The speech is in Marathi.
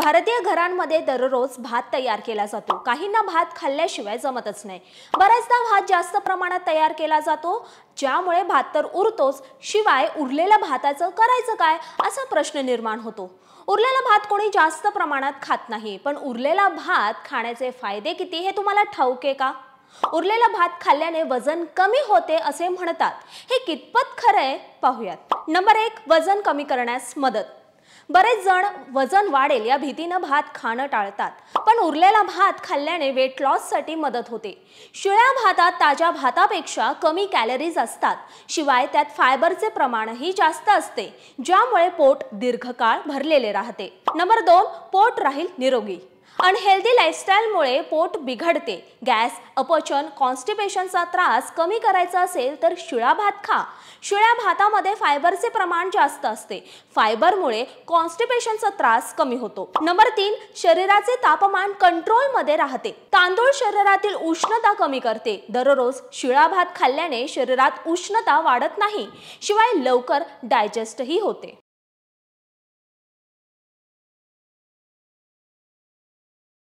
भारतीय घरांमध्ये दररोज भात तयार केला जातो। काहींना भात खाल्ल्याशिवाय जमतच नाही। बऱ्याचदा भात जास्त प्रमाणात तयार केला जातो, ज्यामुळे भात तर उरतोच, शिवाय उरलेल्या भाताचं करायचं काय असा प्रश्न निर्माण होतो। उरलेला भात कोणी जास्त प्रमाणात खात नाही, पण उरलेला भात खाण्याचे फायदे किती हे तुम्हाला ठाऊक आहे का? उरलेला भात खाल्ल्याने वजन कमी होते असे म्हणतात। हे कितपत खरंय पाहूयात। नंबर 1, वजन कमी करण्यास मदत। बरेच जण वजन वाढेल या भीतीने भात खाणं टाळतात, पण उरलेला भात खाल्ल्याने वेट लॉस साठी मदत होते। शिळ्या भातात ताज्या भातापेक्षा कमी कॅलरीज असतात, शिवाय त्यात फायबरचे प्रमाणही जास्त असते, ज्यामुळे पोट दीर्घकाळ भरलेले राहते। नंबर 2, पोट राहील निरोगी। अनहेल्दी लाईफस्टाईलमुळे पोट बिघडते। गॅस, अपचन, कॉन्स्टिपेशनचा त्रास कमी करायचा असेल तर शिळा भात खा। शिळ्या भातामध्ये फायबरचे प्रमाण जास्त असते। फायबरमुळे कॉन्स्टिपेशनचा त्रास कमी होतो। नंबर 3, शरीराचे तापमान कंट्रोलमध्ये राहते। तांदूळ शरीरातील उष्णता कमी करते। दररोज शिळा भात खाल्ल्याने शरीरात उष्णता वाढत नाही, शिवाय लवकर डायजेस्टही होते।